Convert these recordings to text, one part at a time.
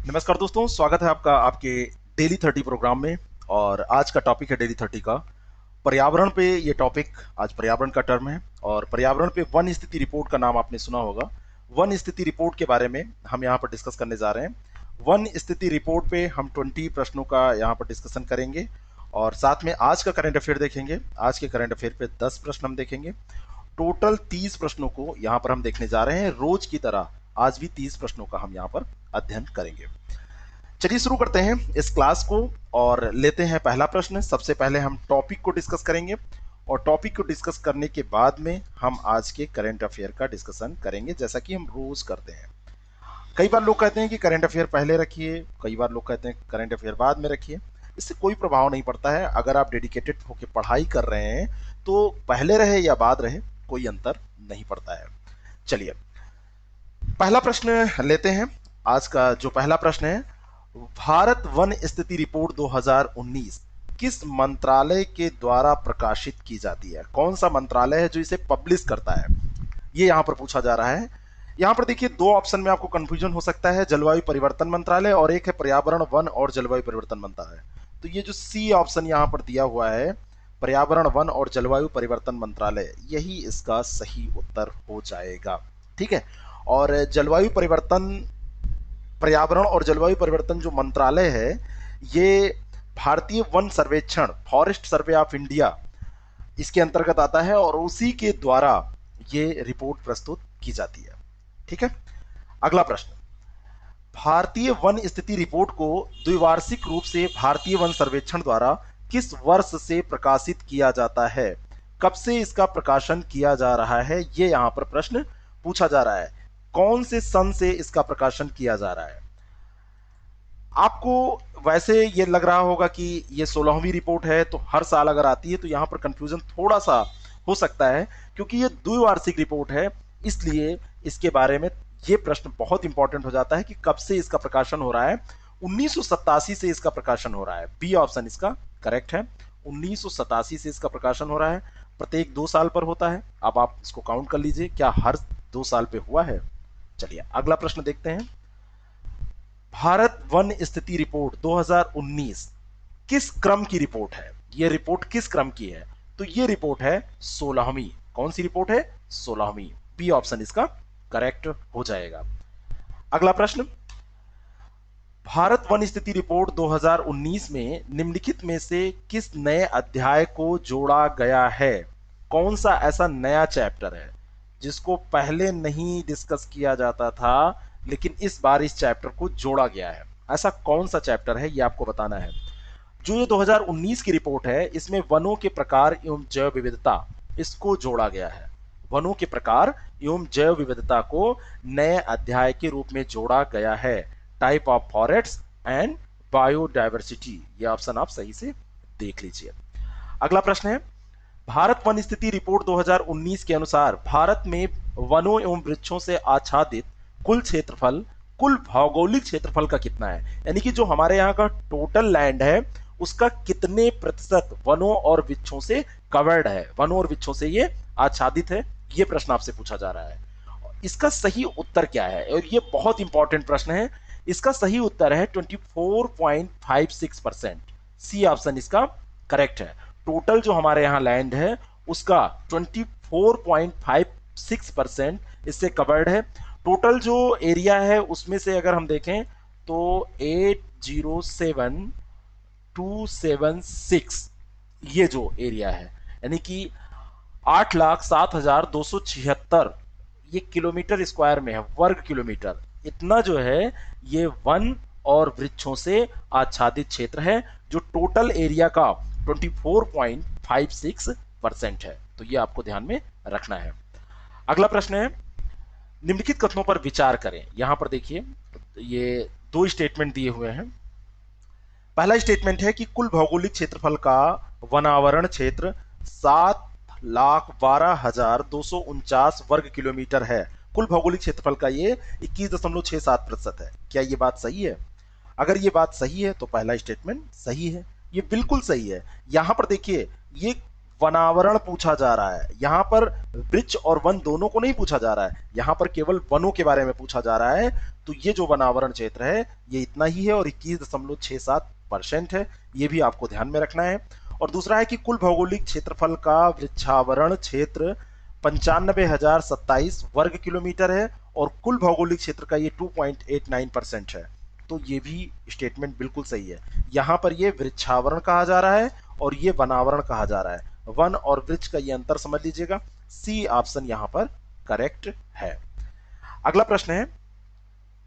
नमस्कार दोस्तों, स्वागत है आपका आपके डेली 30 प्रोग्राम में। और आज का टॉपिक है डेली 30 का पर्यावरण पे। ये टॉपिक आज पर्यावरण का टर्म है और पर्यावरण पे वन स्थिति रिपोर्ट का नाम आपने सुना होगा। वन स्थिति रिपोर्ट के बारे में हम यहाँ पर डिस्कस करने जा रहे हैं। वन स्थिति रिपोर्ट पे हम 20 प्रश्नों का यहाँ पर डिस्कशन करेंगे और साथ में आज का करंट अफेयर देखेंगे। आज के करंट अफेयर पे 10 प्रश्न हम देखेंगे। टोटल 30 प्रश्नों को यहाँ पर हम देखने जा रहे हैं। रोज की तरह आज भी 30 प्रश्नों का हम यहाँ पर अध्ययन करेंगे। चलिए शुरू करते हैं इस क्लास को और लेते हैं पहला प्रश्न। सबसे पहले हम टॉपिक को डिस्कस करेंगे और टॉपिक को डिस्कस करने के बाद में हम आज के करंट अफेयर का डिस्कशन करेंगे, जैसा कि हम रोज करते हैं। कई बार लोग कहते हैं कि करंट अफेयर पहले रखिए, कई बार लोग कहते हैं करंट अफेयर बाद में रखिए। इससे कोई प्रभाव नहीं पड़ता है। अगर आप डेडिकेटेड होकर पढ़ाई कर रहे हैं तो पहले रहे या बाद रहे कोई अंतर नहीं पड़ता है। चलिए पहला प्रश्न लेते हैं। आज का जो पहला प्रश्न है, भारत वन स्थिति रिपोर्ट 2019 किस मंत्रालय के द्वारा प्रकाशित की जाती है? कौन सा मंत्रालय है जो इसे पब्लिश करता है, ये यहां पर पूछा जा रहा है। यहां पर देखिए दो ऑप्शन में आपको कंफ्यूजन हो सकता है, जलवायु परिवर्तन मंत्रालय और एक है पर्यावरण वन और जलवायु परिवर्तन मंत्रालय। तो ये जो सी ऑप्शन यहां पर दिया हुआ है, पर्यावरण वन और जलवायु परिवर्तन मंत्रालय, यही इसका सही उत्तर हो जाएगा। ठीक है। और पर्यावरण और जलवायु परिवर्तन जो मंत्रालय है, ये भारतीय वन सर्वेक्षण, फॉरेस्ट सर्वे ऑफ इंडिया, इसके अंतर्गत आता है और उसी के द्वारा ये रिपोर्ट प्रस्तुत की जाती है। ठीक है। अगला प्रश्न, भारतीय वन स्थिति रिपोर्ट को द्विवार्षिक रूप से भारतीय वन सर्वेक्षण द्वारा किस वर्ष से प्रकाशित किया जाता है? कब से इसका प्रकाशन किया जा रहा है, ये यहां पर प्रश्न पूछा जा रहा है। कौन से सन से इसका प्रकाशन किया जा रहा है? आपको वैसे ये लग रहा होगा कि ये 16वीं रिपोर्ट है, तो हर साल अगर आती है तो यहां पर कंफ्यूजन थोड़ा सा हो सकता है, क्योंकि ये द्विवार्षिक रिपोर्ट है, इसलिए इसके बारे में ये प्रश्न बहुत इंपॉर्टेंट हो जाता है कि कब से इसका प्रकाशन हो रहा है। 1987 से इसका प्रकाशन हो रहा है। बी ऑप्शन इसका करेक्ट है। 1987 से इसका प्रकाशन हो रहा है। प्रत्येक 2 साल पर होता है। अब आप इसको काउंट कर लीजिए, क्या हर 2 साल पे हुआ है? चलिए अगला प्रश्न देखते हैं। भारत वन स्थिति रिपोर्ट 2019 किस क्रम की रिपोर्ट है? यह रिपोर्ट किस क्रम की है? तो यह रिपोर्ट है 16वीं। कौन सी रिपोर्ट है? 16वीं। बी ऑप्शन इसका करेक्ट हो जाएगा। अगला प्रश्न, भारत वन स्थिति रिपोर्ट 2019 में निम्नलिखित में से किस नए अध्याय को जोड़ा गया है? कौन सा ऐसा नया चैप्टर है जिसको पहले नहीं डिस्कस किया जाता था लेकिन इस बार इस चैप्टर को जोड़ा गया है? ऐसा कौन सा चैप्टर है, ये आपको बताना है। जो ये 2019 की रिपोर्ट है, इसमें वनों के प्रकार एवं जैव विविधता, इसको जोड़ा गया है। वनों के प्रकार एवं जैव विविधता को नए अध्याय के रूप में जोड़ा गया है। Type of forest and biodiversity, ये ऑप्शन आप सही से देख लीजिए। अगला प्रश्न है, भारत वन स्थिति रिपोर्ट 2019 के अनुसार भारत में वनों एवं वृक्षों से आच्छादित कुल क्षेत्रफल, कुल भौगोलिक क्षेत्रफल का कितना है? यानी कि जो हमारे यहाँ का टोटल लैंड है, उसका कितने प्रतिशत वनों और वृक्षों से कवर्ड है, वनों और वृक्षों से ये आच्छादित है? ये प्रश्न आपसे पूछा जा रहा है। इसका सही उत्तर क्या है? और ये बहुत इंपॉर्टेंट प्रश्न है। इसका सही उत्तर है 24.56%। सी ऑप्शन इसका करेक्ट है। टोटल जो हमारे यहाँ लैंड है उसका 24.56% इससे कवर्ड है। टोटल जो एरिया है उसमें से अगर हम देखें तो 807276 ये जो एरिया है, यानी कि 8,07,276 ये किलोमीटर स्क्वायर में है, वर्ग किलोमीटर। इतना जो है ये वन और वृक्षों से आच्छादित क्षेत्र है, जो टोटल एरिया का 24.56% है। तो ये आपको ध्यान में रखना है। अगला प्रश्न है, निम्नलिखित कथनों पर विचार करें। यहां पर देखिए ये 2 स्टेटमेंट दिए हुए हैं। पहला स्टेटमेंट है कि कुल भौगोलिक क्षेत्रफल का वनावरण क्षेत्र 7,12,249 वर्ग किलोमीटर है। कुल भौगोलिक क्षेत्रफल का ये 21.67% है। क्या ये बात सही है? अगर ये बात सही है तो पहला स्टेटमेंट सही है, ये बिल्कुल सही है। यहां पर देखिए ये वनावरण पूछा जा रहा है। यहां पर वृक्ष और वन दोनों को नहीं पूछा जा रहा है, यहां पर केवल वनों के बारे में पूछा जा रहा है। तो ये जो वनावरण क्षेत्र है ये इतना ही है और 21.67% है, ये भी आपको ध्यान में रखना है। और दूसरा है कि कुल भौगोलिक क्षेत्रफल का वृक्षावरण क्षेत्र 95,027 वर्ग किलोमीटर है और कुल भौगोलिक क्षेत्र का ये 2.89% है। तो ये भी स्टेटमेंट बिल्कुल सही है। यहां पर ये वृक्षावरण कहा जा रहा है और ये वनावरण कहा जा रहा है। वन और वृक्ष का ये अंतर समझ लीजिएगा। सी ऑप्शन यहां पर करेक्ट है। अगला प्रश्न है,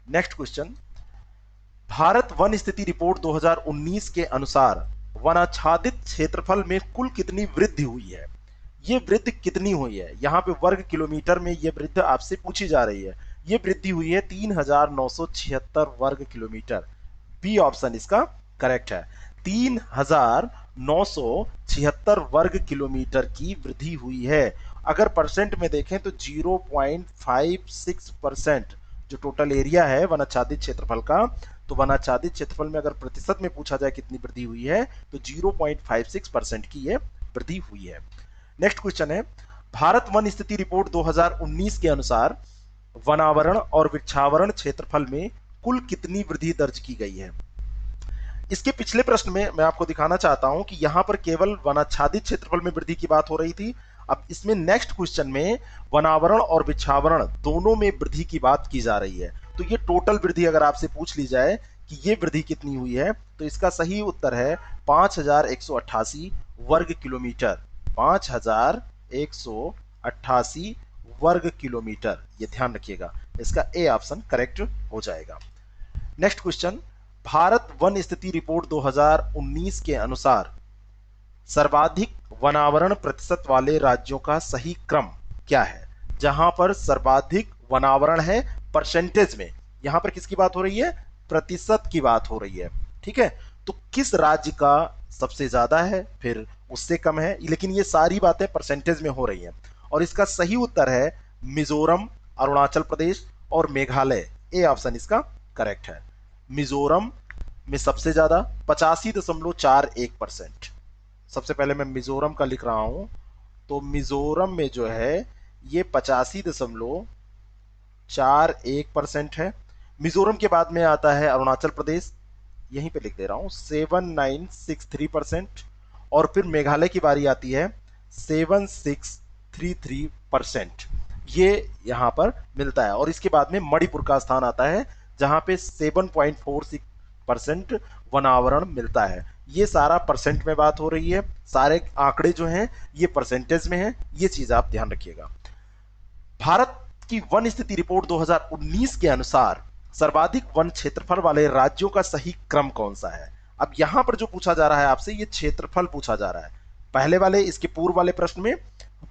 नेक्स्ट क्वेश्चन, भारत वन स्थिति रिपोर्ट 2019 के अनुसार वनाच्छादित क्षेत्रफल में कुल कितनी वृद्धि हुई है? ये वृद्धि कितनी हुई है? यहाँ पे वर्ग किलोमीटर में ये वृद्धि आपसे पूछी जा रही है। ये वृद्धि हुई है 3,976 वर्ग किलोमीटर। बी ऑप्शन इसका करेक्ट है। 3,976 वर्ग किलोमीटर की वृद्धि हुई है। अगर परसेंट में देखें तो 0.56% जो टोटल एरिया है वनाच्छादित क्षेत्रफल का, तो वनाच्छादित क्षेत्रफल में अगर प्रतिशत में पूछा जाए कितनी वृद्धि हुई है तो 0.56% की ये वृद्धि हुई है। नेक्स्ट क्वेश्चन है, भारत वन स्थिति रिपोर्ट 2019 के अनुसार वनावरण और वृक्षावरण क्षेत्रफल में कुल कितनी वृद्धि दर्ज की गई है? इसके पिछले प्रश्न में मैं आपको दिखाना चाहता हूं कि यहां पर केवल वनाच्छादित क्षेत्रफल में वृद्धि की बात हो रही थी। अब इसमें नेक्स्ट क्वेश्चन में वनावरण और वृक्षावरण दोनों में वृद्धि की बात की जा रही है। तो ये टोटल वृद्धि अगर आपसे पूछ ली जाए कि ये वृद्धि कितनी हुई है तो इसका सही उत्तर है 5,188 वर्ग किलोमीटर। 5,188 वर्ग किलोमीटर, ये ध्यान रखिएगा। इसका ए ऑप्शन करेक्ट हो जाएगा। नेक्स्ट क्वेश्चन, भारत वन स्थिति रिपोर्ट 2019 के अनुसार सर्वाधिक वनावरण प्रतिशत वाले राज्यों का सही क्रम क्या है? जहां पर सर्वाधिक वनावरण है परसेंटेज में, यहां पर किसकी बात हो रही है? प्रतिशत की बात हो रही है। ठीक है, तो किस राज्य का सबसे ज्यादा है, फिर उससे कम है, लेकिन ये सारी बातें परसेंटेज में हो रही हैं। और इसका सही उत्तर है मिजोरम, अरुणाचल प्रदेश और मेघालय। ए ऑप्शन इसका करेक्ट है। मिजोरम में सबसे ज्यादा 85.41%। सबसे पहले मैं मिजोरम का लिख रहा हूं, तो मिजोरम में जो है ये 85.41% है। मिजोरम के बाद में आता है अरुणाचल प्रदेश, यहीं पे लिख दे रहा हूं 7963%। और फिर मेघालय की बारी आती है 7633%। ये यहां पर मिलता है। और इसके बाद में मणिपुर का स्थान आता है जहां पे 7.46% वनावरण मिलता है। ये सारा परसेंट में बात हो रही है, सारे आंकड़े जो हैं ये परसेंटेज में हैं, ये चीज आप ध्यान रखिएगा। भारत की वन स्थिति रिपोर्ट 2019 के अनुसार सर्वाधिक वन क्षेत्रफल वाले राज्यों का सही क्रम कौन सा है? अब यहां पर जो पूछा जा रहा है आपसे, ये क्षेत्रफल पूछा जा रहा है। पहले वाले, इसके पूर्व वाले प्रश्न में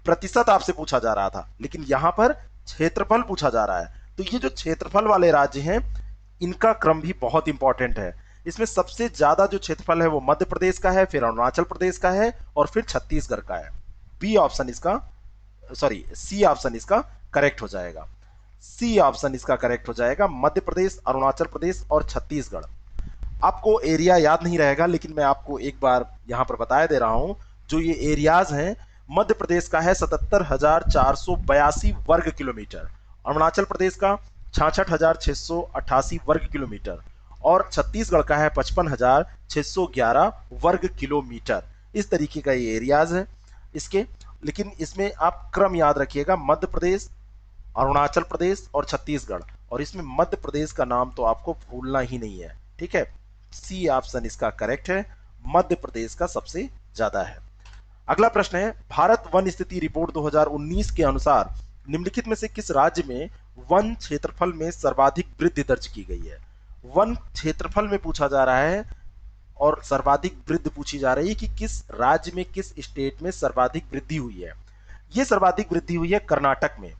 प्रतिशत आपसे पूछा जा रहा था, लेकिन यहां पर क्षेत्रफल पूछा जा रहा है। तो ये जो क्षेत्रफल वाले राज्य हैं इनका क्रम भी बहुत इंपॉर्टेंट है। इसमें सबसे ज्यादा जो क्षेत्रफल है वो मध्य प्रदेश का है, फिर अरुणाचल प्रदेश का है और फिर छत्तीसगढ़ का है। बी ऑप्शन इसका, सॉरी, सी ऑप्शन इसका करेक्ट हो जाएगा। सी ऑप्शन इसका करेक्ट हो जाएगा। मध्य प्रदेश, अरुणाचल प्रदेश और छत्तीसगढ़। आपको एरिया याद नहीं रहेगा, लेकिन मैं आपको एक बार यहां पर बताया दे रहा हूं। जो ये एरियाज हैं, मध्य प्रदेश का है 77,482 वर्ग किलोमीटर, अरुणाचल प्रदेश का 66,688 वर्ग किलोमीटर और छत्तीसगढ़ का है 55,611 वर्ग किलोमीटर। इस तरीके का ये एरियाज है इसके। लेकिन इसमें आप क्रम याद रखिएगा, मध्य प्रदेश, अरुणाचल प्रदेश और छत्तीसगढ़। और इसमें मध्य प्रदेश का नाम तो आपको भूलना ही नहीं है। ठीक है, सी ऑप्शन इसका करेक्ट है, मध्य प्रदेश का सबसे ज्यादा है। अगला प्रश्न है, भारत वन स्थिति रिपोर्ट 2019 के अनुसार निम्नलिखित में से किस राज्य में वन क्षेत्रफल में सर्वाधिक वृद्धि दर्ज की गई है? वन क्षेत्रफल में पूछा जा रहा है और सर्वाधिक वृद्धि पूछी जा रही है कि किस राज्य में, किस स्टेट में सर्वाधिक वृद्धि हुई है। यह सर्वाधिक वृद्धि हुई है कर्नाटक में।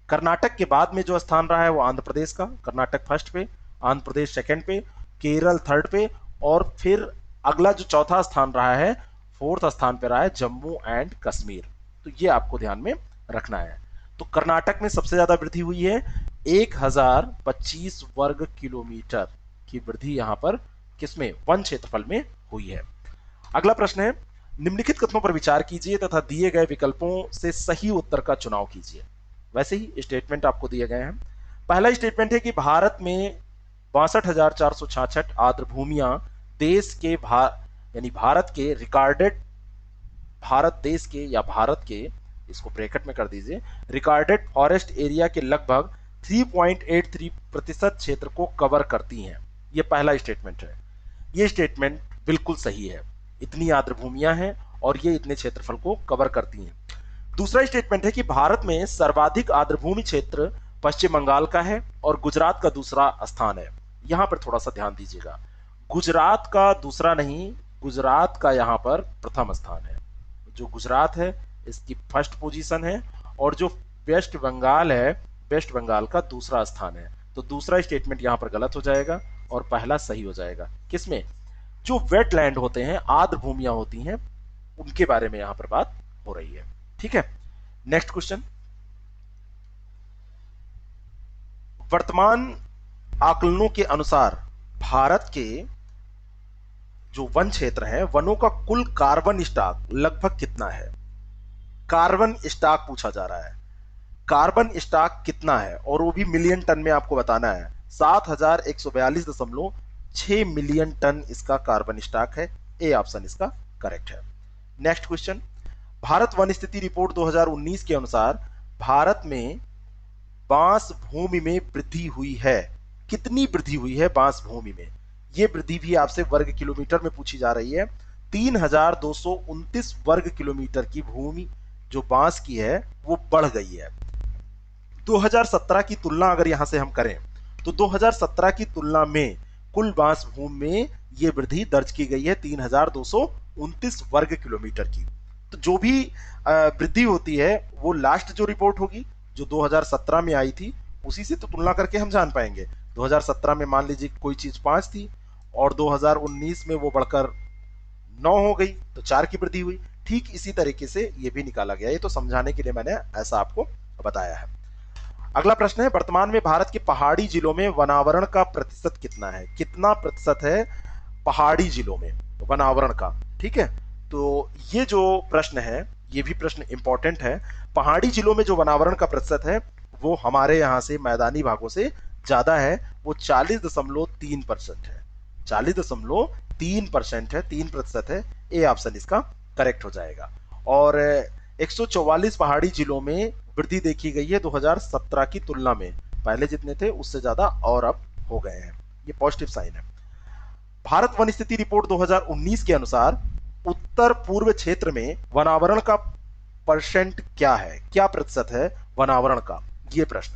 कर्नाटक के बाद में जो स्थान रहा है वो आंध्र प्रदेश का, कर्नाटक फर्स्ट पे, आंध्र प्रदेश सेकंड पे, केरल थर्ड पे और फिर अगला जो चौथा स्थान रहा है, फोर्थ स्थान पे रहा है जम्मू एंड कश्मीर। तो ये आपको ध्यान में रखना है। तो कर्नाटक में सबसे ज्यादा वृद्धि हुई है, 1025 वर्ग किलोमीटर की वृद्धि यहां पर किसमें? वन क्षेत्रफल में हुई है। अगला प्रश्न है, निम्नलिखित कथनों पर विचार कीजिए तथा दिए गए विकल्पों से सही उत्तर का चुनाव कीजिए। वैसे ही स्टेटमेंट आपको दिए गए हैं। पहला स्टेटमेंट है कि भारत में 62,466 आर्द्र भूमियां देश के यानी भारत के रिकॉर्डेड, भारत देश के या भारत के, इसको ब्रैकेट में कर दीजिए, रिकॉर्डेड फॉरेस्ट एरिया के लगभग 3.83% क्षेत्र को कवर करती हैं। यह पहला स्टेटमेंट है। यह स्टेटमेंट बिल्कुल सही है। इतनी आर्द्र भूमियां हैं और ये इतने क्षेत्रफल को कवर करती हैं। दूसरा स्टेटमेंट है कि भारत में सर्वाधिक आर्द्र भूमि क्षेत्र पश्चिम बंगाल का है और गुजरात का दूसरा स्थान है। यहां पर थोड़ा सा ध्यान दीजिएगा, गुजरात का दूसरा नहीं, गुजरात का यहां पर प्रथम स्थान है। जो गुजरात है इसकी फर्स्ट पोजीशन है और जो वेस्ट बंगाल है, वेस्ट बंगाल का दूसरा स्थान है। तो दूसरा स्टेटमेंट यहां पर गलत हो जाएगा और पहला सही हो जाएगा। किसमें? जो वेटलैंड होते हैं, आर्द्र भूमियां होती हैं, उनके बारे में यहां पर बात हो रही है। ठीक है, नेक्स्ट क्वेश्चन। वर्तमान आकलनों के अनुसार भारत के जो वन क्षेत्र है, वनों का कुल कार्बन स्टॉक लगभग कितना है? कार्बन स्टॉक पूछा जा रहा है। कार्बन स्टॉक कितना है और वो भी मिलियन टन में आपको बताना है। 7,142.6 मिलियन टन इसका कार्बन स्टॉक है। ए ऑप्शन इसका करेक्ट है। Next question. भारत वन स्थिति रिपोर्ट 2019 के अनुसार भारत में बांस भूमि में वृद्धि हुई है। कितनी वृद्धि हुई है बांस भूमि में? यह वृद्धि भी आपसे वर्ग किलोमीटर में पूछी जा रही है। 3,229 वर्ग किलोमीटर की भूमि जो बांस की है वो बढ़ गई है। 2017 की तुलना अगर यहां से हम करें तो 2017 की तुलना में कुल बांस भूमि में यह वृद्धि दर्ज की गई है 3,229 वर्ग किलोमीटर की। तो जो भी वृद्धि होती है वो लास्ट जो रिपोर्ट होगी जो 2017 में आई थी उसी से तो तुलना करके हम जान पाएंगे। 2017 में मान लीजिए कोई चीज 5 थी और 2019 में वो बढ़कर 9 हो गई तो 4 की वृद्धि हुई। ठीक इसी तरीके से ये भी निकाला गया। ये तो समझाने के लिए मैंने ऐसा आपको बताया है। अगला प्रश्न है, वर्तमान में भारत के पहाड़ी जिलों में वनावरण का प्रतिशत कितना है? कितना प्रतिशत है पहाड़ी जिलों में वनावरण का? ठीक है, तो ये जो प्रश्न है ये भी प्रश्न इंपॉर्टेंट है। पहाड़ी जिलों में जो वनावरण का प्रतिशत है वो हमारे यहां से मैदानी भागों से ज्यादा है। वो 40.3% है। 40.3% है, 3% है। ए ऑप्शन इसका करेक्ट हो जाएगा। और 144 पहाड़ी जिलों में वृद्धि देखी गई है 2017 की तुलना में। पहले जितने थे उससे ज्यादा और अब हो गए हैं। ये पॉजिटिव साइन है। भारत वन स्थिति रिपोर्ट 2019 के अनुसार उत्तर पूर्व क्षेत्र में वनावरण का परसेंट क्या है? क्या प्रतिशत है वनावरण का? ये प्रश्न,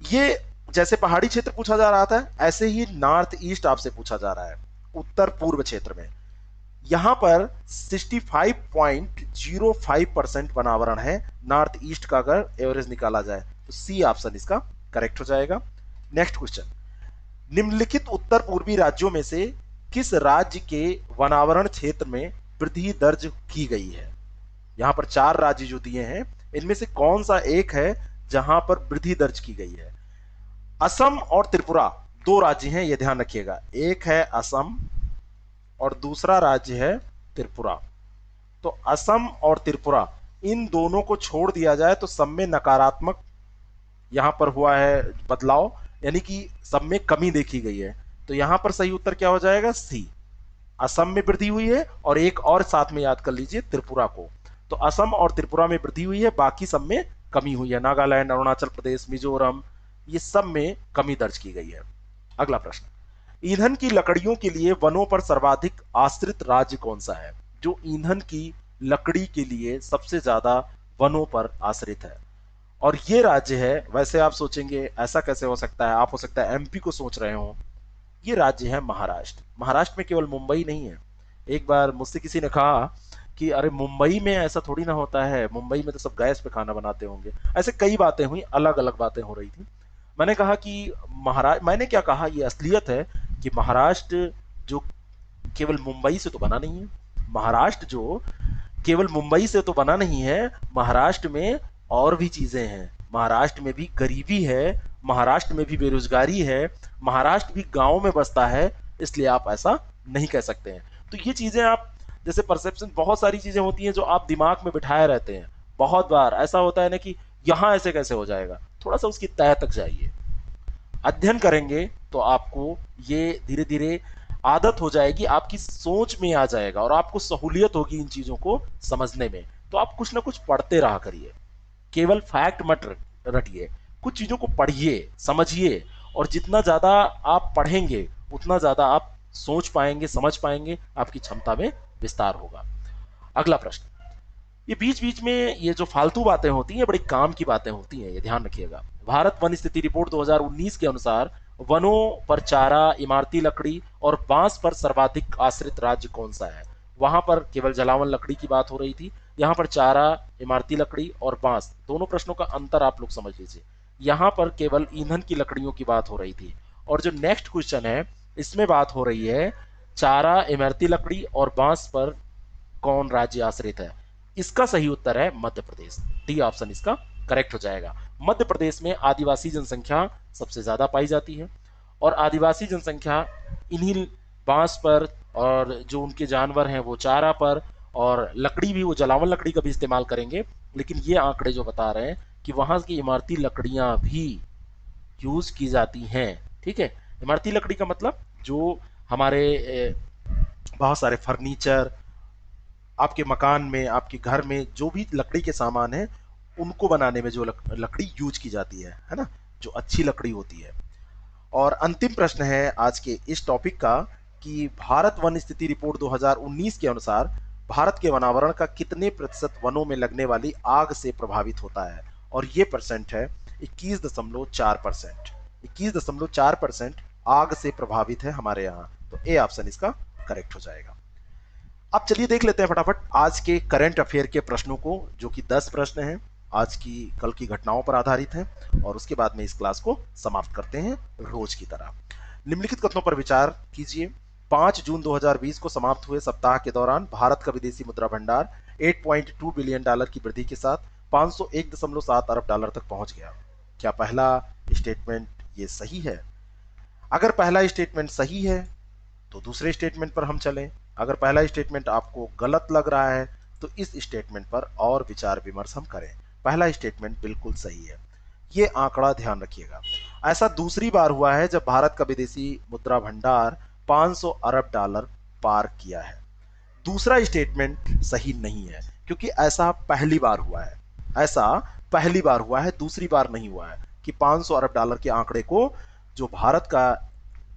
ये जैसे पहाड़ी क्षेत्र पूछा जा रहा था ऐसे ही नॉर्थ ईस्ट आपसे पूछा जा रहा है। उत्तर पूर्व क्षेत्र में यहां पर 65.05% वनावरण है। नॉर्थ ईस्ट का अगर एवरेज निकाला जाए तो सी ऑप्शन इसका करेक्ट हो जाएगा। नेक्स्ट क्वेश्चन, निम्नलिखित उत्तर पूर्वी राज्यों में से किस राज्य के वनावरण क्षेत्र में वृद्धि दर्ज की गई है? यहां पर 4 राज्य जो दिए हैं इनमें से कौन सा एक है जहां पर वृद्धि दर्ज की गई है? असम और त्रिपुरा 2 राज्य हैं, यह ध्यान रखिएगा। एक है असम और दूसरा राज्य है त्रिपुरा। तो असम और त्रिपुरा इन दोनों को छोड़ दिया जाए तो सब में नकारात्मक यहां पर हुआ है बदलाव, यानी कि सब में कमी देखी गई है। तो यहां पर सही उत्तर क्या हो जाएगा? सी। असम में वृद्धि हुई है और एक और साथ में याद कर लीजिए त्रिपुरा को। तो असम और त्रिपुरा में वृद्धि हुई है, बाकी सब में कमी हुई है। नागालैंड, अरुणाचल प्रदेश, मिजोरम, ये सब में कमी दर्ज की गई है। अगला प्रश्न, ईंधन की लकड़ियों के लिए वनों पर सर्वाधिक आश्रित राज्य कौन सा है? जो ईंधन की लकड़ी के लिए सबसे ज्यादा वनों पर आश्रित है और ये राज्य है। वैसे आप सोचेंगे ऐसा कैसे हो सकता है, आप हो सकता है एमपी को सोच रहे हो। ये राज्य है महाराष्ट्र। महाराष्ट्र में केवल मुंबई नहीं है। एक बार मुझसे किसी ने कहा कि अरे मुंबई में ऐसा थोड़ी ना होता है, मुंबई में तो सब गैस पे खाना बनाते होंगे। ऐसे कई बातें हुई, अलग अलग बातें हो रही थी। मैंने कहा कि मैंने क्या कहा, ये असलियत है कि महाराष्ट्र जो केवल मुंबई से तो बना नहीं है। महाराष्ट्र जो केवल मुंबई से तो बना नहीं है, महाराष्ट्र में और भी चीजें हैं। महाराष्ट्र में भी गरीबी है, महाराष्ट्र में भी बेरोजगारी है, महाराष्ट्र भी गांव में बसता है, इसलिए आप ऐसा नहीं कह सकते हैं। तो ये चीजें आप जैसे परसेप्शन, बहुत सारी चीजें होती हैं जो आप दिमाग में बिठाए रहते हैं। बहुत बार ऐसा होता है ना कि यहां ऐसे कैसे हो जाएगा, थोड़ा सा उसकी तह तक जाइए, अध्ययन करेंगे तो आपको ये धीरे धीरे आदत हो जाएगी, आपकी सोच में आ जाएगा और आपको सहूलियत होगी इन चीजों को समझने में। तो आप कुछ ना कुछ पढ़ते रहा करिए, केवल फैक्ट मत रटिए, कुछ चीजों को पढ़िए, समझिए, और जितना ज्यादा आप पढ़ेंगे उतना ज्यादा आप सोच पाएंगे, समझ पाएंगे, आपकी क्षमता में विस्तार होगा। अगला प्रश्न, ये बीच बीच में ये जो फालतू बातें होती हैं बड़ी काम की बातें होती हैं, ये ध्यान रखिएगा। भारत वन स्थिति रिपोर्ट 2019 के अनुसार वनों पर चारा, इमारती लकड़ी और बांस पर सर्वाधिक आश्रित राज्य कौन सा है? वहां पर केवल जलावन लकड़ी की बात हो रही थी, यहाँ पर चारा, इमारती लकड़ी और बांस, दोनों प्रश्नों का अंतर आप लोग समझ लीजिए। यहाँ पर केवल ईंधन की लकड़ियों की बात हो रही थी, और जो नेक्स्ट क्वेश्चन है इसमें बात हो रही है चारा, इमारती लकड़ी और बांस पर कौन राज्य आश्रित है? इसका सही उत्तर है मध्य प्रदेश। डी ऑप्शन इसका करेक्ट हो जाएगा। मध्य प्रदेश में आदिवासी जनसंख्या सबसे ज्यादा पाई जाती है, और आदिवासी जनसंख्या इन्हीं बांस पर, और जो उनके जानवर हैं वो चारा पर, और लकड़ी भी वो जलावन लकड़ी का भी इस्तेमाल करेंगे। लेकिन ये आंकड़े जो बता रहे हैं कि वहां की इमारती लकड़ियां भी यूज की जाती हैं। ठीक है, इमारती लकड़ी का मतलब जो हमारे बहुत सारे फर्नीचर, आपके मकान में, आपके घर में जो भी लकड़ी के सामान है उनको बनाने में जो लकड़ी यूज की जाती है ना, जो अच्छी लकड़ी होती है। और अंतिम प्रश्न है आज के इस टॉपिक का कि भारत वन स्थिति रिपोर्ट 2019 के अनुसार भारत के वनावरण का कितने प्रतिशत वनों में लगने वाली आग से प्रभावित होता है? और ये परसेंट है 21.4%। 21.4% आग से प्रभावित है हमारे यहाँ। तो ए ऑप्शन इसका करेक्ट हो जाएगा। अब चलिए देख लेते हैं फटाफट आज के करंट अफेयर के प्रश्नों को, जो कि 10 प्रश्न हैं, आज की कल की घटनाओं पर आधारित हैं, और उसके बाद में इस क्लास को समाप्त करते हैं रोज की तरह। निम्नलिखित कथनों पर विचार कीजिए। 5 जून 2020 को समाप्त हुए सप्ताह के दौरान भारत का विदेशी मुद्रा भंडार 8.2 बिलियन डॉलर की वृद्धि के साथ 501.7 अरब डॉलर तक पहुंच गया। क्या पहला स्टेटमेंट ये सही है? अगर पहला स्टेटमेंट सही है तो दूसरे स्टेटमेंट पर हम चलें। अगर पहला स्टेटमेंट आपको गलत लग रहा है तो इस स्टेटमेंट पर और विचार विमर्श हम करें। पहला स्टेटमेंट बिल्कुल सही है, ये आंकड़ा ध्यान रखिएगा। ऐसा दूसरी बार हुआ है जब भारत का विदेशी मुद्रा भंडार 500 अरब डॉलर पार किया है। दूसरा स्टेटमेंट सही नहीं है, क्योंकि ऐसा पहली बार हुआ है, ऐसा पहली बार हुआ है, दूसरी बार नहीं हुआ है कि 500 अरब डॉलर के आंकड़े को जो भारत का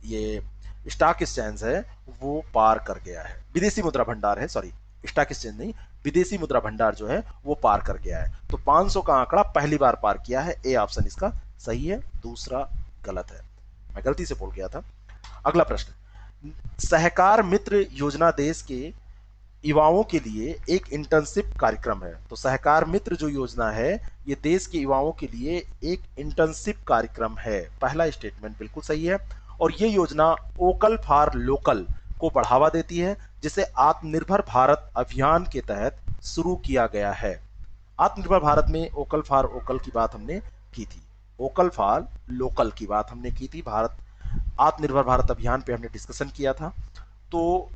ये स्टॉक एक्सचेंज है वो पार कर गया है। विदेशी मुद्रा भंडार है, सॉरी, स्टॉक एक्सचेंज नहीं, विदेशी मुद्रा भंडार जो है वो पार कर गया है। तो 500 का आंकड़ा पहली बार पार किया है। ए ऑप्शन इसका सही है, दूसरा गलत है, मैं गलती से बोल गया था। अगला प्रश्न, सहकार मित्र योजना देश के युवाओं के लिए एक इंटर्नशिप कार्यक्रम है। तो सहकार मित्र जो योजना है ये देश के युवाओं के लिए एक इंटर्नशिप कार्यक्रम है। पहला स्टेटमेंट बिल्कुल सही है, और ये योजना वोकल फॉर लोकल को बढ़ावा देती है, जिसे आत्मनिर्भर भारत अभियान के तहत शुरू किया गया है। आत्मनिर्भर भारत में वोकल फॉर वोकल की बात हमने की थी, वोकल फॉर लोकल की बात हमने की थी, भारत आत्मनिर्भर भारत अभियान पे हमने डिस्कशन किया था। तो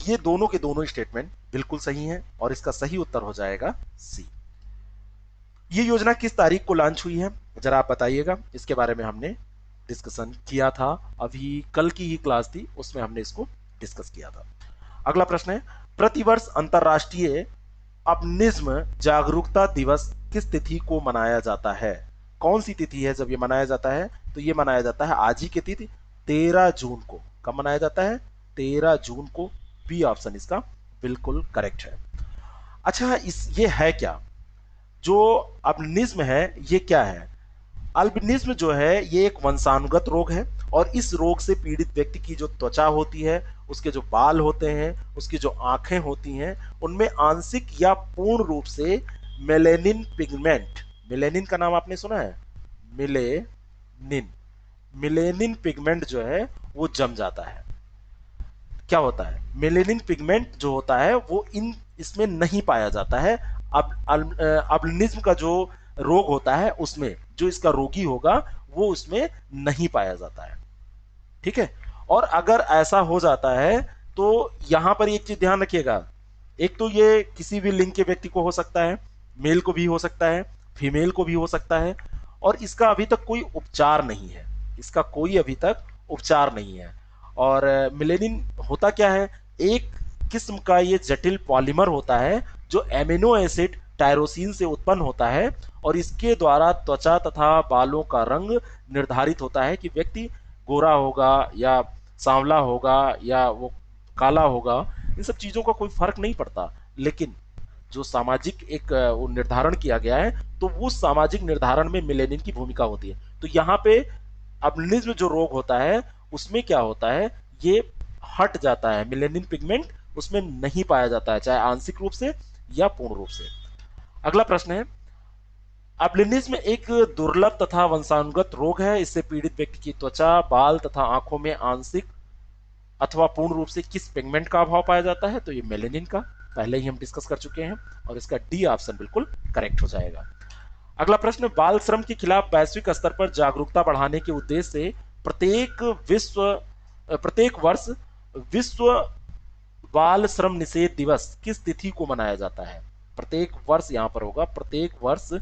ये दोनों के दोनों स्टेटमेंट बिल्कुल सही हैं, और इसका सही उत्तर हो जाएगा सी। ये योजना किस तारीख को लॉन्च हुई है जरा आप बताइएगा, इसके बारे में हमने डिस्कशन किया था, अभी कल की ही क्लास थी उसमें हमने इसको डिस्कस किया था। अगला प्रश्न है, प्रतिवर्ष अंतरराष्ट्रीय अल्बिनिज्म जागरूकता दिवस किस तिथि को मनाया जाता है? कौन सी तिथि है जब ये मनाया जाता है? तो ये मनाया जाता है आज ही की तिथि 13 जून को। कब मनाया जाता है? 13 जून को। बी ऑप्शन इसका बिल्कुल करेक्ट है। अच्छा, ये है क्या? जो अल्बिनिज्म है ये क्या है? अल्बिनिज्म जो है ये एक वंशानुगत रोग है, और इस रोग से पीड़ित व्यक्ति की जो त्वचा होती है, उसके जो बाल होते हैं, उसकी जो आंखें होती हैं, उनमें आंशिक या पूर्ण रूप से मेलेनिन पिगमेंट, मेलेनिन का नाम आपने सुना है? मिलेनिन, मिलेनिन पिगमेंट जो है वो जम जाता है। क्या होता है? मेलेनिन पिगमेंट जो होता है वो इसमें नहीं पाया जाता है। अब अल्बिनिज्म का जो रोग होता है उसमें जो इसका रोगी होगा वो उसमें नहीं पाया जाता है। ठीक है, और अगर ऐसा हो जाता है तो यहां पर एक चीज ध्यान रखिएगा, एक तो ये किसी भी लिंग के व्यक्ति को हो सकता है, मेल को भी हो सकता है, फीमेल को भी हो सकता है, और इसका अभी तक कोई उपचार नहीं है। इसका कोई अभी तक उपचार नहीं है। और मिलेनिन होता क्या है, एक किस्म का ये जटिल पॉलीमर होता है जो एमिनो एसिड टायरोसिन से उत्पन्न होता है, और इसके द्वारा त्वचा तथा बालों का रंग निर्धारित होता है कि व्यक्ति गोरा होगा या सांवला होगा या वो काला होगा। इन सब चीजों का कोई फर्क नहीं पड़ता, लेकिन जो सामाजिक एक वो निर्धारण किया गया है, तो उस सामाजिक निर्धारण में मिलेनिन की भूमिका होती है। तो यहाँ पे अल्बिनिज्म जो रोग होता है उसमें क्या होता है, ये हट जाता है, मिलेनिन पिगमेंट उसमें नहीं पाया जाता है, चाहे आंशिक रूप से या पूर्ण रूप से। अगला प्रश्न है, अल्बिनिज्म एक दुर्लभ तथा वंशानुगत रोग है। इससे पीड़ित व्यक्ति की त्वचा, बाल तथा आंखों में आंशिक अथवा पूर्ण रूप से किस पिगमेंट का अभाव पाया जाता है? तो ये मेलेनिन का, पहले ही हम डिस्कस कर चुके हैं, और इसका डी ऑप्शन बिल्कुल करेक्ट हो जाएगा। अगला प्रश्न, बाल श्रम के खिलाफ वैश्विक स्तर पर जागरूकता बढ़ाने के उद्देश्य से प्रत्येक वर्ष विश्व बाल श्रम निषेध दिवस किस तिथि को मनाया जाता है? प्रत्येक वर्ष यहां पर होगा, प्रत्येक वर्ष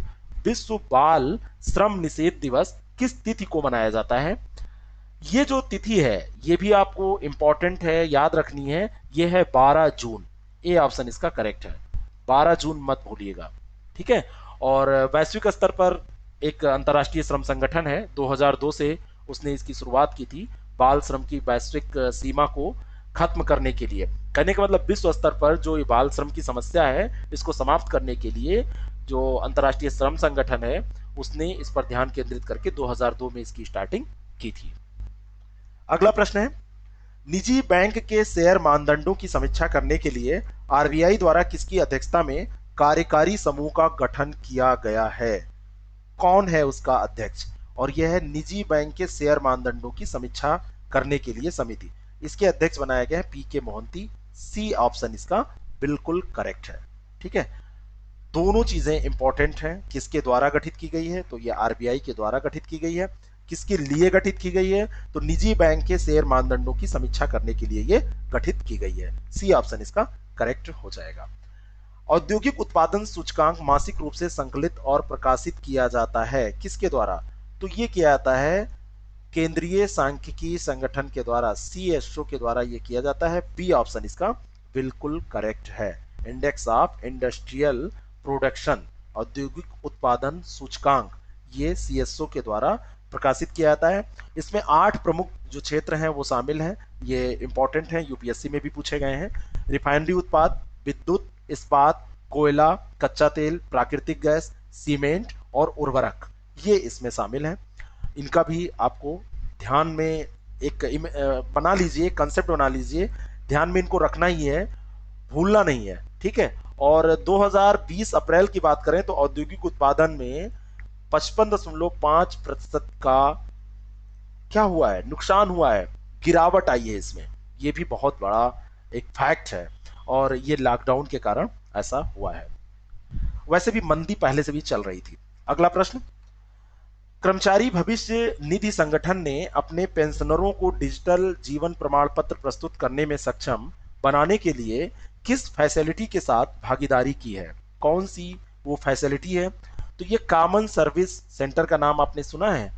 विश्व बाल श्रम निषेध दिवस किस तिथि को मनाया जाता है? ये जो तिथि है ये भी आपको इंपॉर्टेंट है, याद रखनी है, ये है 12 जून। ए ऑप्शन इसका करेक्ट है, 12 जून मत भूलिएगा, ठीक है। और वैश्विक स्तर पर एक अंतर्राष्ट्रीय श्रम संगठन है, 2002 से उसने इसकी शुरुआत की थी, बाल श्रम की वैश्विक सीमा को खत्म करने के लिए। कहने का मतलब विश्व स्तर पर जो ये बाल श्रम की समस्या है इसको समाप्त करने के लिए जो अंतर्राष्ट्रीय श्रम संगठन है उसने इस पर ध्यान केंद्रित करके 2002 में इसकी स्टार्टिंग की थी। अगला प्रश्न है, निजी बैंक के शेयर मानदंडों की समीक्षा करने के लिए आरबीआई द्वारा किसकी अध्यक्षता में कार्यकारी समूह का गठन किया गया है? कौन है उसका अध्यक्ष? और यह है निजी बैंक के शेयर मानदंडों की समीक्षा करने के लिए समिति। इसके अध्यक्ष बनाया गया है पीके मोहंती। सी ऑप्शन इसका बिल्कुल करेक्ट है, ठीक है। दोनों चीजें इंपॉर्टेंट हैं, किसके द्वारा गठित की गई है? तो ये आरबीआई के द्वारा गठित की गई है। किसके लिए गठित की गई है? तो निजी बैंक के शेयर मानदंडों की समीक्षा करने के लिए ये गठित की गई है। सी ऑप्शन इसका करेक्ट हो जाएगा। औद्योगिक उत्पादन सूचकांक मासिक रूप से संकलित और प्रकाशित किया जाता है किसके द्वारा? तो ये किया जाता है केंद्रीय सांख्यिकी संगठन के द्वारा, सीएसओ के द्वारा ये किया जाता है। बी ऑप्शन इसका बिल्कुल करेक्ट है। इंडेक्स ऑफ इंडस्ट्रियल प्रोडक्शन, औद्योगिक उत्पादन सूचकांक, ये सीएसओ के द्वारा प्रकाशित किया जाता है। इसमें 8 प्रमुख जो क्षेत्र हैं वो शामिल हैं, ये इंपॉर्टेंट हैं, यूपीएससी में भी पूछे गए हैं। रिफाइनरी उत्पाद, विद्युत, इस्पात, कोयला, कच्चा तेल, प्राकृतिक गैस, सीमेंट और उर्वरक, ये इसमें शामिल हैं। इनका भी आपको ध्यान में एक बना लीजिए, कंसेप्ट बना लीजिए, ध्यान में इनको रखना ही है, भूलना नहीं है, ठीक है। और 2020 अप्रैल की बात करें तो औद्योगिक उत्पादन में 55.5% का क्या हुआ है, नुकसान हुआ है, गिरावट आई है इसमें। ये भी बहुत बड़ा एक फैक्ट है, और ये लॉकडाउन के कारण ऐसा हुआ है। वैसे भी मंदी पहले से भी चल रही थी। अगला प्रश्न, कर्मचारी भविष्य निधि संगठन ने अपने पेंशनरों को डिजिटल जीवन प्रमाण पत्र प्रस्तुत करने में सक्षम बनाने के लिए किस फैसिलिटी के साथ भागीदारी की है? कौन सी वो फैसिलिटी है? तो ये कॉमन सर्विस सेंटर का नाम आपने सुना है,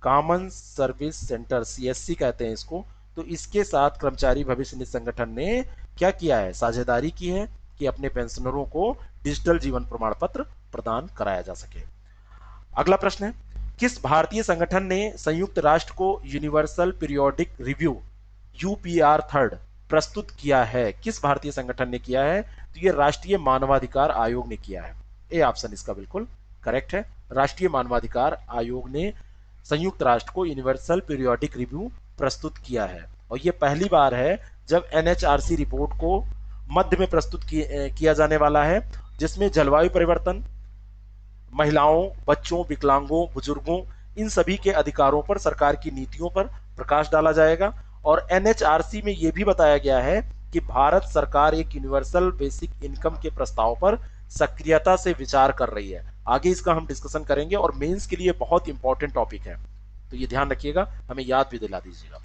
कॉमन सर्विस सेंटर, सीएससी कहते हैं इसको। तो इसके साथ कर्मचारी भविष्य निधि संगठन ने क्या किया है, साझेदारी की है कि अपने पेंशनरों को डिजिटल जीवन प्रमाण पत्र प्रदान कराया जा सके। अगला प्रश्न है, किस भारतीय संगठन ने संयुक्त राष्ट्र को universal periodic review UPR third प्रस्तुत किया है? किस भारतीय संगठन ने किया है? तो ये राष्ट्रीय मानवाधिकार आयोग ने किया है। ए ऑप्शन इसका बिल्कुल करेक्ट है, राष्ट्रीय मानवाधिकार आयोग ने संयुक्त राष्ट्र को यूनिवर्सल पीरियोडिक रिव्यू प्रस्तुत किया है। और ये पहली बार है जब एनएचआरसी रिपोर्ट को मध्य में प्रस्तुत किया जाने वाला है, जिसमें जलवायु परिवर्तन, महिलाओं, बच्चों, विकलांगों, बुजुर्गों, इन सभी के अधिकारों पर सरकार की नीतियों पर प्रकाश डाला जाएगा। और एनएचआरसी में यह भी बताया गया है कि भारत सरकार एक यूनिवर्सल बेसिक इनकम के प्रस्ताव पर सक्रियता से विचार कर रही है। आगे इसका हम डिस्कशन करेंगे, और मेंस के लिए बहुत इंपॉर्टेंट टॉपिक है, तो ये ध्यान रखिएगा, हमें याद भी दिला दीजिएगा।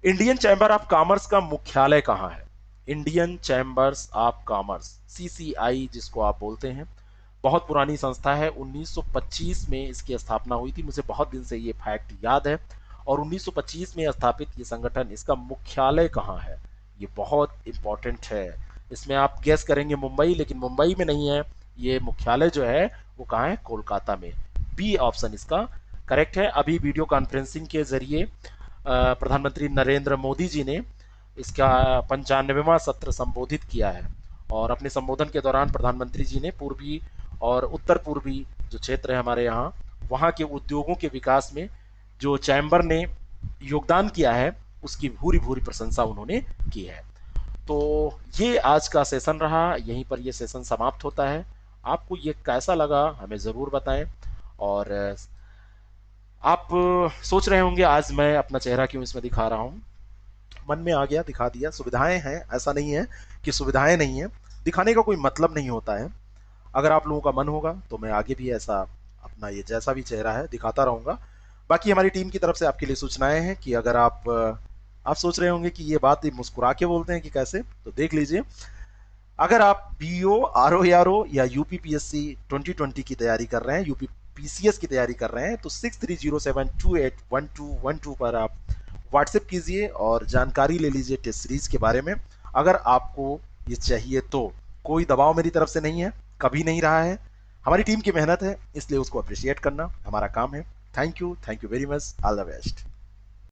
इंडियन चैम्बर ऑफ कॉमर्स का मुख्यालय कहाँ है? Indian chambers of commerce, CCI जिसको आप बोलते हैं। बहुत पुरानी संस्था है, 1925 में इसकी स्थापना हुई थी, मुझे बहुत दिन से ये फैक्ट याद है। और 1925 में स्थापित ये संगठन, इसका मुख्यालय कहाँ है, ये बहुत इंपॉर्टेंट है। इसमें आप गेस करेंगे मुंबई, लेकिन मुंबई में नहीं है, ये मुख्यालय जो है वो कहाँ है, कोलकाता में। बी ऑप्शन इसका करेक्ट है। अभी वीडियो कॉन्फ्रेंसिंग के जरिए प्रधानमंत्री नरेंद्र मोदी जी ने इसका 95वां सत्र संबोधित किया है। और अपने संबोधन के दौरान प्रधानमंत्री जी ने पूर्वी और उत्तर पूर्वी जो क्षेत्र है हमारे यहाँ, वहाँ के उद्योगों के विकास में जो चैम्बर ने योगदान किया है उसकी भूरी भूरी प्रशंसा उन्होंने की है। तो ये आज का सेशन रहा, यहीं पर ये सेशन समाप्त होता है। आपको ये कैसा लगा हमें ज़रूर बताएं। और आप सोच रहे होंगे आज मैं अपना चेहरा क्यों इसमें दिखा रहा हूँ। मन में आ गया, दिखा दिया। सुविधाएं हैं, ऐसा नहीं है कि सुविधाएं नहीं है, दिखाने का कोई मतलब नहीं होता है। अगर आप लोगों का मन होगा तो मैं आगे भी ऐसा अपना ये जैसा भी चेहरा है दिखाता रहूंगा। बाकी हमारी टीम की तरफ से आपके लिए सूचनाएं हैं कि अगर आप सोच रहे होंगे कि ये बात ये मुस्कुरा के बोलते हैं कि कैसे, तो देख लीजिए। अगर आप बीओ, आरओ या यूपीपीएससी 2020 की तैयारी कर रहे हैं, यूपी पीसीएस की तैयारी कर रहे हैं, तो 6307281212 पर आप व्हाट्सएप कीजिए और जानकारी ले लीजिए टेस्ट सीरीज के बारे में। अगर आपको ये चाहिए तो कोई दबाव मेरी तरफ से नहीं है, कभी नहीं रहा है। हमारी टीम की मेहनत है, इसलिए उसको अप्रिशिएट करना हमारा काम है। Thank you very much, all the best.